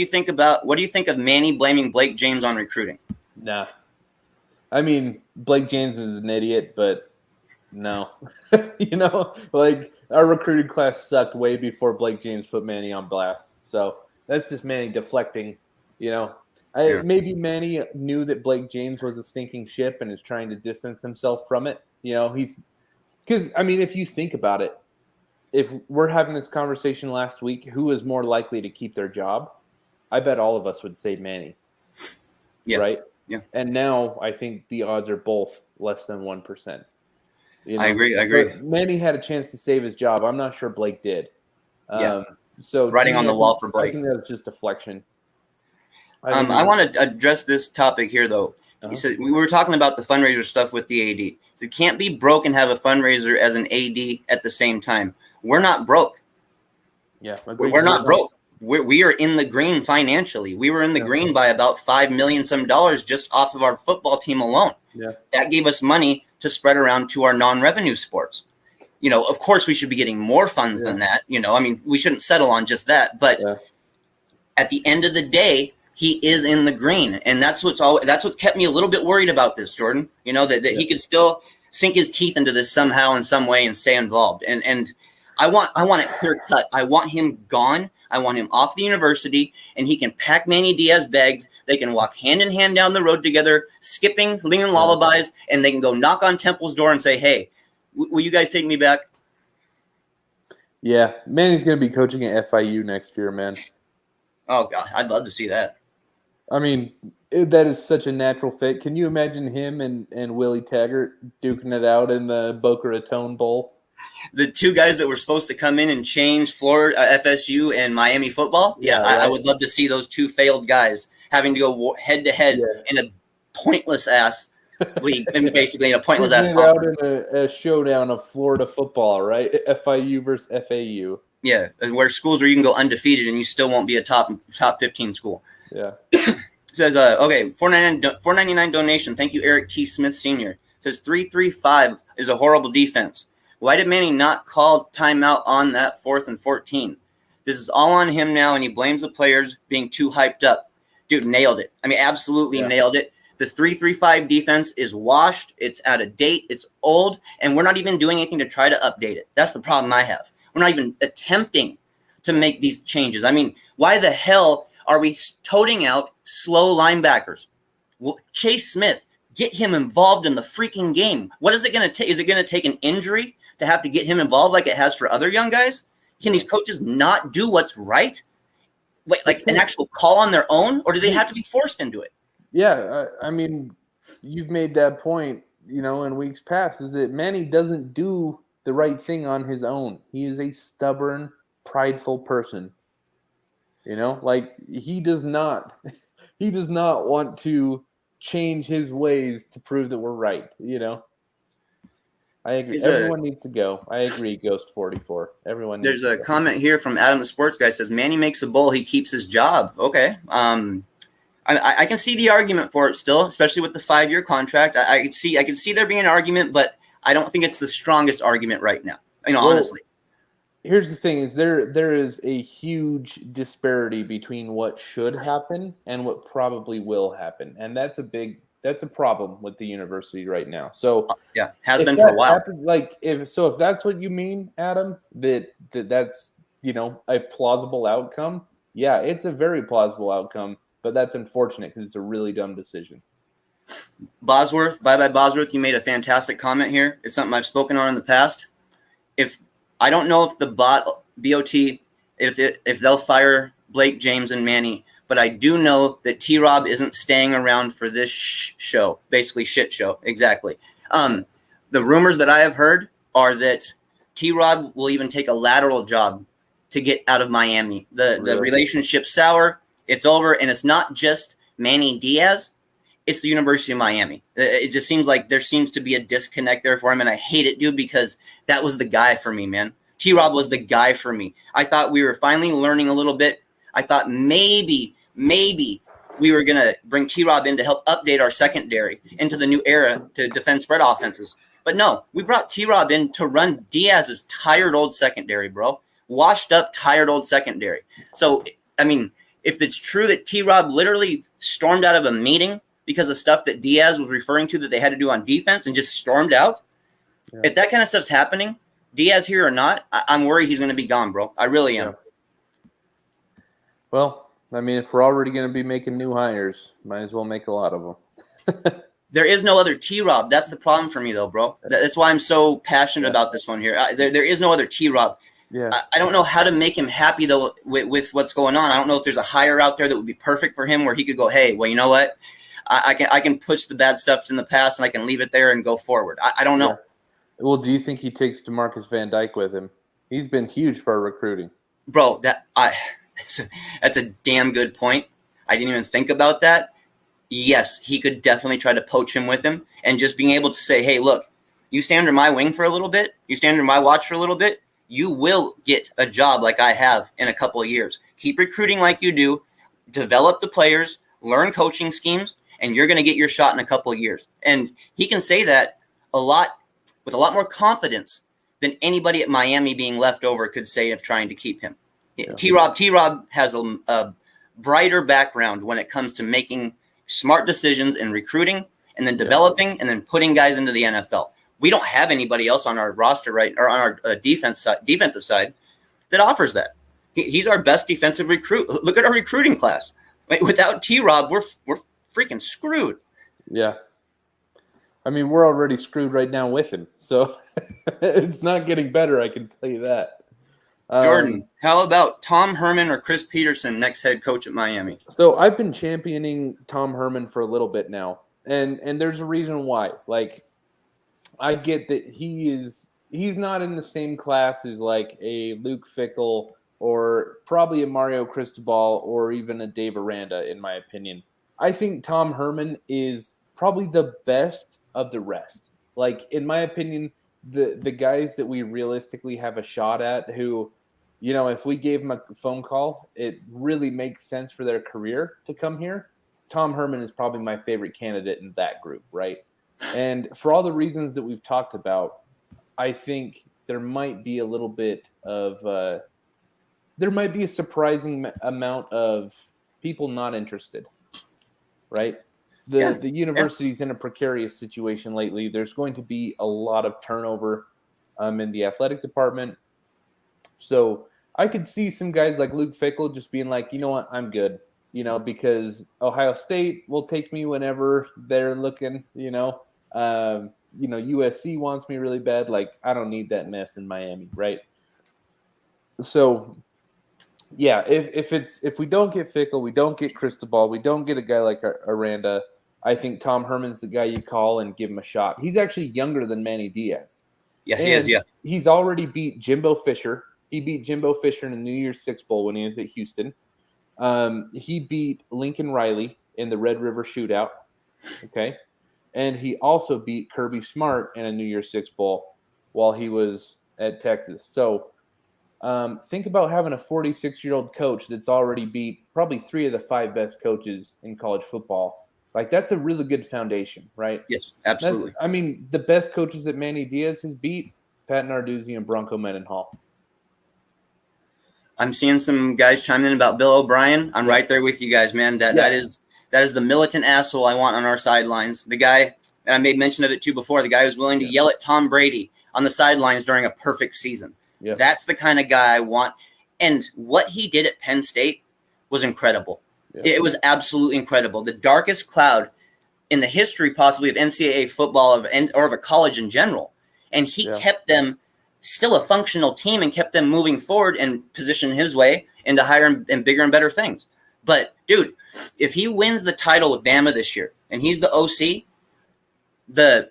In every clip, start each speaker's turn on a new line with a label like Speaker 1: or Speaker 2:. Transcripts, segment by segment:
Speaker 1: you think of Manny blaming Blake James on recruiting?
Speaker 2: Nah. I mean, Blake James is an idiot, but no. Like our recruiting class sucked way before Blake James put Manny on blast. So that's just Manny deflecting, Maybe Manny knew that Blake James was a stinking ship and is trying to distance himself from it. Because, if you think about it, if we're having this conversation last week, who is more likely to keep their job? I bet all of us would say Manny.
Speaker 1: Yeah.
Speaker 2: Right?
Speaker 1: Yeah.
Speaker 2: And now I think the odds are both less than 1%.
Speaker 1: I agree.
Speaker 2: But Manny had a chance to save his job. I'm not sure Blake did. So
Speaker 1: writing on the wall for Blake.
Speaker 2: I think that was just deflection.
Speaker 1: I want to address this topic here, though. He said we were talking about the fundraiser stuff with the AD. So it can't be broke and have a fundraiser as an AD at the same time. We're not broke.
Speaker 2: Yeah,
Speaker 1: we're not broke. We are in the green financially. We were in the green by about $5 million some dollars just off of our football team alone.
Speaker 2: Yeah,
Speaker 1: that gave us money to spread around to our non-revenue sports. Of course, we should be getting more funds than that. We shouldn't settle on just that. But at the end of the day, he is in the green, and that's what's kept me a little bit worried about this, Jordan. That he could still sink his teeth into this somehow in some way and stay involved. And I want it clear cut. I want him gone. I want him off the university, and he can pack Manny Diaz bags. They can walk hand in hand down the road together, skipping, singing lullabies, and they can go knock on Temple's door and say, "Hey, will you guys take me back?"
Speaker 2: Yeah, Manny's going to be coaching at FIU next year, man.
Speaker 1: Oh God, I'd love to see that.
Speaker 2: That is such a natural fit. Can you imagine him and Willie Taggart duking it out in the Boca Raton Bowl?
Speaker 1: The two guys that were supposed to come in and change Florida, FSU, and Miami football. I would love to see those two failed guys having to go head to head in a pointless ass league, and basically in a pointless ass conference.
Speaker 2: Out in a showdown of Florida football, right? FIU versus FAU.
Speaker 1: Yeah, where schools where you can go undefeated and you still won't be a top 15 school.
Speaker 2: Yeah.
Speaker 1: Says $4.99 donation. Thank you, Eric T. Smith Sr. Says 3-3-5 is a horrible defense. Why did Manny not call timeout on that 4th and 14? This is all on him now, and he blames the players being too hyped up. Dude, nailed it. Absolutely nailed it. The 3-3-5 defense is washed. It's out of date. It's old, and we're not even doing anything to try to update it. That's the problem I have. We're not even attempting to make these changes. Why the hell are we toting out slow linebackers? Chase Smith, get him involved in the freaking game. What is it going to take? Is it going to take an injury to have to get him involved like it has for other young guys? Can these coaches not do what's right? Like an actual call on their own, or do they have to be forced into it?
Speaker 2: Yeah, you've made that point, in weeks past, is that Manny doesn't do the right thing on his own. He is a stubborn, prideful person. He does not want to change his ways to prove that we're right, I agree. Everyone needs to go. I agree, Ghost 44. Everyone needs to go. There's
Speaker 1: a comment here from Adam the Sports Guy, says Manny makes a bowl, he keeps his job. Okay. I can see the argument for it still, especially with the 5-year contract. I can see there being an argument, but I don't think it's the strongest argument right now. Honestly.
Speaker 2: Here's the thing: is there is a huge disparity between what should happen and what probably will happen, and that's a problem with the university right now. So
Speaker 1: has been for a while.
Speaker 2: If that's what you mean, Adam, that's a plausible outcome. Yeah, it's a very plausible outcome, but that's unfortunate because it's a really dumb decision.
Speaker 1: Bosworth, bye Bosworth. You made a fantastic comment here. It's something I've spoken on in the past. I don't know if the BOT, if they'll fire Blake, James, and Manny, but I do know that T-Rob isn't staying around for this show, basically shit show. Exactly. The rumors that I have heard are that T-Rob will even take a lateral job to get out of Miami. The relationship's sour. It's over, and it's not just Manny Diaz. It's the University of Miami. It just seems like there seems to be a disconnect there for him, and I hate it, dude, because that was the guy for me, man. T-Rob was the guy for me. I thought we were finally learning a little bit. I thought maybe we were going to bring T-Rob in to help update our secondary into the new era to defend spread offenses. But no, we brought T-Rob in to run Diaz's tired old secondary, bro. Washed up, tired old secondary. So, if it's true that T-Rob literally stormed out of a meeting because of stuff that Diaz was referring to that they had to do on defense and just stormed out, if that kind of stuff's happening, Diaz here or not, I'm worried he's going to be gone, bro. I really am.
Speaker 2: Yeah. Well, I mean, if we're already going to be making new hires, might as well make a lot of them.
Speaker 1: There is no other T-Rob. That's the problem for me, though, bro. That's why I'm so passionate about this one here. There is no other T-Rob.
Speaker 2: Yeah.
Speaker 1: I don't know how to make him happy, though, with what's going on. I don't know if there's a hire out there that would be perfect for him where he could go, hey, well, you know what? I can push the bad stuff in the past and I can leave it there and go forward. I don't know.
Speaker 2: Yeah. Well, do you think he takes DeMarcus Van Dyke with him? He's been huge for our recruiting.
Speaker 1: Bro, that's a damn good point. I didn't even think about that. Yes, he could definitely try to poach him with him and just being able to say, hey, look, you stay under my wing for a little bit. You stay under my watch for a little bit. You will get a job like I have in a couple of years. Keep recruiting like you do. Develop the players. Learn coaching schemes. And you're going to get your shot in a couple of years. And he can say that with a lot more confidence than anybody at Miami being left over could say of trying to keep him. Yeah. T-Rob has a brighter background when it comes to making smart decisions in recruiting and then developing and then putting guys into the NFL. We don't have anybody else on our roster or on our defensive side that offers that. He's our best defensive recruit. Look at our recruiting class. Without T-Rob, we're freaking screwed.
Speaker 2: Yeah. I mean, we're already screwed right now with him. So it's not getting better, I can tell you that.
Speaker 1: Jordan, how about Tom Herman or Chris Peterson, next head coach at Miami?
Speaker 2: So I've been championing Tom Herman for a little bit now. And there's a reason why. Like, I get that he's not in the same class as like a Luke Fickell or probably a Mario Cristobal or even a Dave Aranda, in my opinion. I think Tom Herman is probably the best of the rest. Like, in my opinion, the guys that we realistically have a shot at who, you know, if we gave them a phone call, it really makes sense for their career to come here. Tom Herman is probably my favorite candidate in that group, right? And for all the reasons that we've talked about, I think there might be a little bit of there might be a surprising amount of people not interested, right? The university's in a precarious situation lately. There's going to be a lot of turnover in the athletic department. So I could see some guys like Luke Fickell just being like, you know what, I'm good, you know, because Ohio State will take me whenever they're looking, USC wants me really bad. Like, I don't need that mess in Miami, right? So, yeah, if we don't get Fickell, we don't get Cristobal, we don't get a guy like Aranda, I think Tom Herman's the guy you call and give him a shot. He's actually younger than Manny Diaz.
Speaker 1: Yeah, he is, yeah.
Speaker 2: He's already beat Jimbo Fisher. He beat Jimbo Fisher in the New Year's Six Bowl when he was at Houston. He beat Lincoln Riley in the Red River Shootout. Okay. And he also beat Kirby Smart in a New Year's Six Bowl while he was at Texas. So think about having a 46-year-old coach that's already beat probably 3 of the 5 best coaches in college football. Like, that's a really good foundation, right?
Speaker 1: Yes, absolutely.
Speaker 2: The best coaches that Manny Diaz has beat, Pat Narduzzi and Bronco Mendenhall.
Speaker 1: I'm seeing some guys chime in about Bill O'Brien. I'm right there with you guys, man. That is the militant asshole I want on our sidelines. The guy, and I made mention of it too before, the guy who's willing to yell at Tom Brady on the sidelines during a perfect season. Yep. That's the kind of guy I want. And what he did at Penn State was incredible. Yep. It was absolutely incredible. The darkest cloud in the history possibly of NCAA football or of a college in general. And he kept them still a functional team and kept them moving forward and positioned his way into higher and bigger and better things. But, dude, if he wins the title with Bama this year and he's the OC, the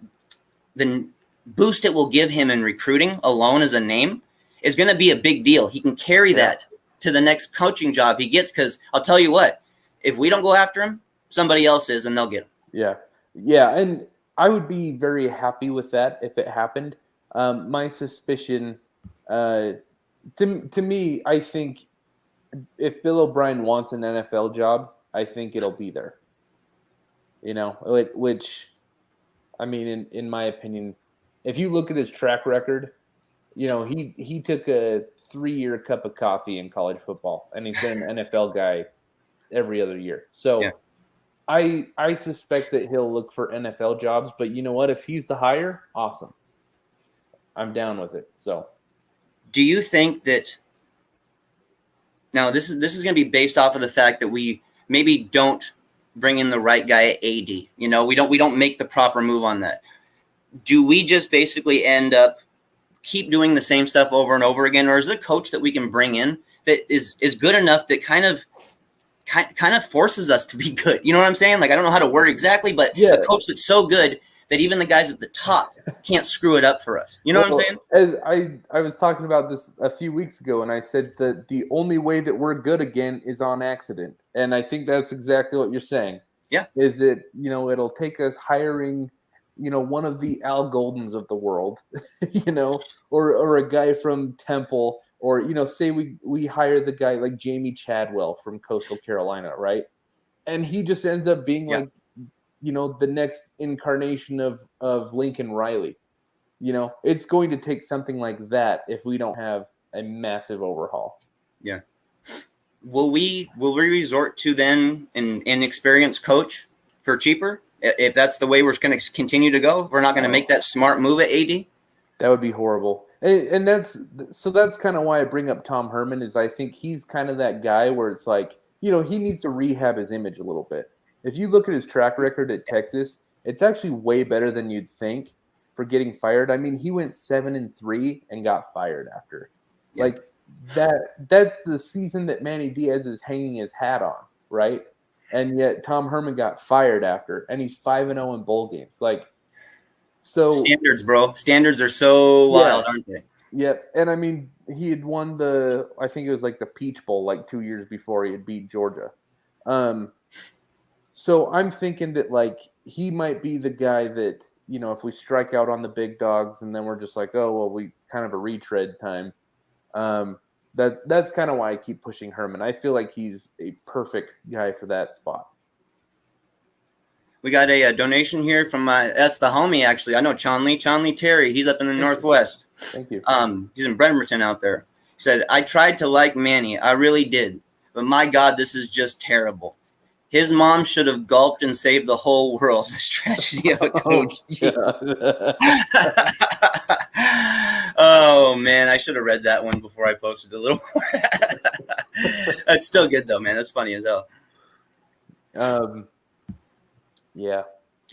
Speaker 1: boost it will give him in recruiting alone as a name is going to be a big deal. He can carry that to the next coaching job he gets, because I'll tell you what, if we don't go after him, somebody else is, and they'll get him. Yeah.
Speaker 2: Yeah, and I would be very happy with that if it happened. My suspicion, to me, I think if Bill O'Brien wants an NFL job, I think it'll be there. You know, which, I mean, in my opinion, if you look at his track record, you know, he took a 3-year cup of coffee in college football, and he's been an NFL guy every other year. So I suspect that he'll look for NFL jobs, but you know what? If he's the hire, awesome. I'm down with it. So
Speaker 1: do you think that now this is going to be based off of the fact that we maybe don't bring in the right guy at AD? You know, we don't make the proper move on that. Do we just basically end up keep doing the same stuff over and over again, or is it a coach that we can bring in that is good enough that kind of forces us to be good? You know what I'm saying? Like, I don't know how to word exactly, but a coach that's so good that even the guys at the top can't screw it up for us. You know what I'm saying?
Speaker 2: As I was talking about this a few weeks ago, and I said that the only way that we're good again is on accident. And I think that's exactly what you're saying.
Speaker 1: Yeah.
Speaker 2: Is it, it'll take us hiring, one of the Al Goldens of the world, or a guy from Temple, or, say we hire the guy like Jamie Chadwell from Coastal Carolina, right? And he just ends up being like, the next incarnation of Lincoln Riley. It's going to take something like that if we don't have a massive overhaul.
Speaker 1: Yeah. Will we resort to then an inexperienced coach for cheaper? If that's the way we're going to continue to go, we're not going to make that smart move at AD.
Speaker 2: That would be horrible. And that's kind of why I bring up Tom Herman, is I think he's kind of that guy where it's like, he needs to rehab his image a little bit. If you look at his track record at Texas, it's actually way better than you'd think for getting fired. I mean, he went 7-3 and got fired after. Yeah. Like that's the season that Manny Diaz is hanging his hat on, right? And yet Tom Herman got fired after, and he's 5-0 in bowl games. Like, so
Speaker 1: standards, bro. Standards are so wild, aren't they?
Speaker 2: Yep. And I mean, he had won I think it was like the Peach Bowl like 2 years before he had beat Georgia. So I'm thinking that like he might be the guy that, if we strike out on the big dogs and then we're just like, oh, well, it's kind of a retread time. That's kind of why I keep pushing Herman. I feel like he's a perfect guy for that spot.
Speaker 1: We got a donation here from that's the homie, actually. I know Chonley Terry. He's up in the Northwest.
Speaker 2: Thank you.
Speaker 1: He's in Bremerton out there. He said, I tried to like Manny. I really did. But my God, this is just terrible. His mom should have gulped and saved the whole world. This tragedy of a coach. Oh, man. I should have read that one before I posted a little more. That's still good, though, man. That's funny as hell.
Speaker 2: Yeah.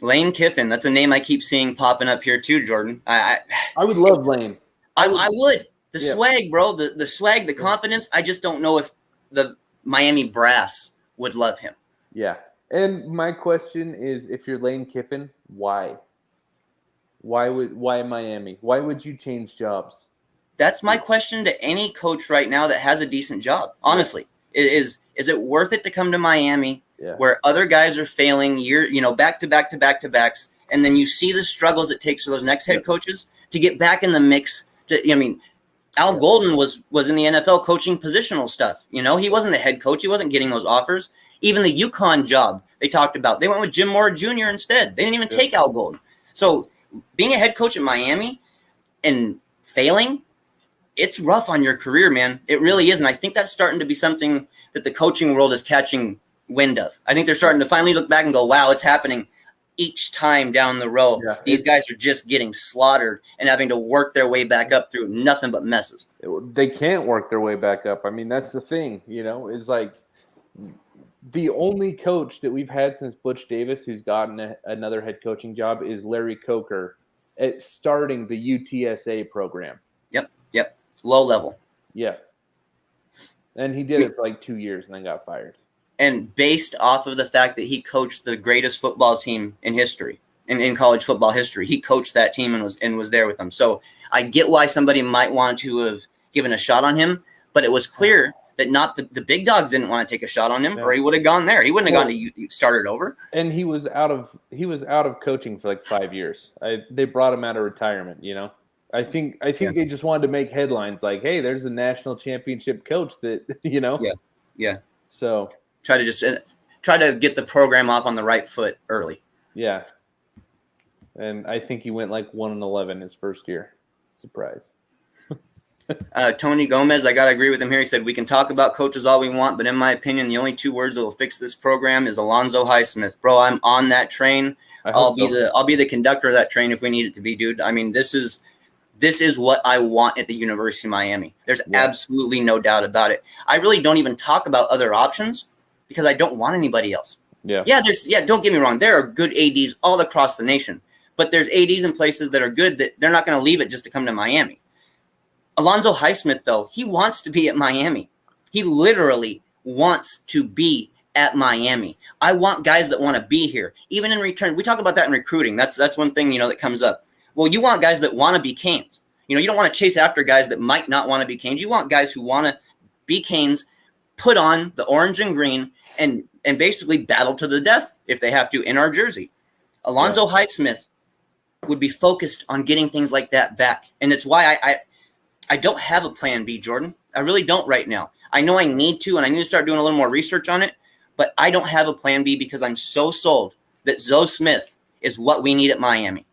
Speaker 1: Lane Kiffin. That's a name I keep seeing popping up here, too, Jordan.
Speaker 2: I would love Lane.
Speaker 1: I would. The swag, bro. The swag, the confidence. I just don't know if the Miami brass would love him.
Speaker 2: Yeah. And my question is, if you're Lane Kiffin, why? Why Miami? Why would you change jobs?
Speaker 1: That's my question to any coach right now that has a decent job. Honestly, is it worth it to come to Miami where other guys are failing back to backs, and then you see the struggles it takes for those next head coaches to get back in the mix? Al Golden was in the NFL coaching positional stuff. He wasn't a head coach. He wasn't getting those offers. Even the UConn job they talked about, they went with Jim Mora Jr. instead. They didn't even take Al Golden. So being a head coach at Miami and failing, it's rough on your career, man. It really is. And I think that's starting to be something that the coaching world is catching wind of. I think they're starting to finally look back and go, wow, it's happening each time down the road. Yeah, these guys are just getting slaughtered and having to work their way back up through nothing but messes.
Speaker 2: They can't work their way back up. I mean, that's the thing, is like the only coach that we've had since Butch Davis who's gotten another head coaching job is Larry Coker at starting the UTSA program.
Speaker 1: Yep. Low level.
Speaker 2: Yeah. And he did it for like 2 years and then got fired.
Speaker 1: And based off of the fact that he coached the greatest football team in history, in college football history, he coached that team and was there with them. So I get why somebody might want to have given a shot on him, but it was clear that not the big dogs didn't want to take a shot on him, or he would have gone there. He wouldn't have gone to start it over.
Speaker 2: And he was out of coaching for like 5 years. They brought him out of retirement. I think they just wanted to make headlines like, hey, there's a national championship coach that
Speaker 1: Yeah.
Speaker 2: So
Speaker 1: try to get the program off on the right foot early.
Speaker 2: Yeah. And I think he went like 1-11 his first year. Surprise.
Speaker 1: Tony Gomez, I got to agree with him here. He said, we can talk about coaches all we want, but in my opinion, the only 2 words that will fix this program is Alonzo Highsmith. Bro, I'm on that train. I'll be the conductor of that train if we need it to be, dude. I mean, this is what I want at the University of Miami. There's absolutely no doubt about it. I really don't even talk about other options because I don't want anybody else.
Speaker 2: Yeah,
Speaker 1: don't get me wrong. There are good ADs all across the nation, but there's ADs in places that are good that they're not going to leave it just to come to Miami. Alonzo Highsmith, though, he wants to be at Miami. He literally wants to be at Miami. I want guys that want to be here, even in return. We talk about that in recruiting. That's one thing, that comes up. Well, you want guys that want to be Canes. You don't want to chase after guys that might not want to be Canes. You want guys who want to be Canes, put on the orange and green, and basically battle to the death if they have to in our jersey. Alonzo Highsmith would be focused on getting things like that back, and it's why I don't have a plan B, Jordan. I really don't right now. I know I need to, and I need to start doing a little more research on it, but I don't have a plan B because I'm so sold that Zoe Smith is what we need at Miami.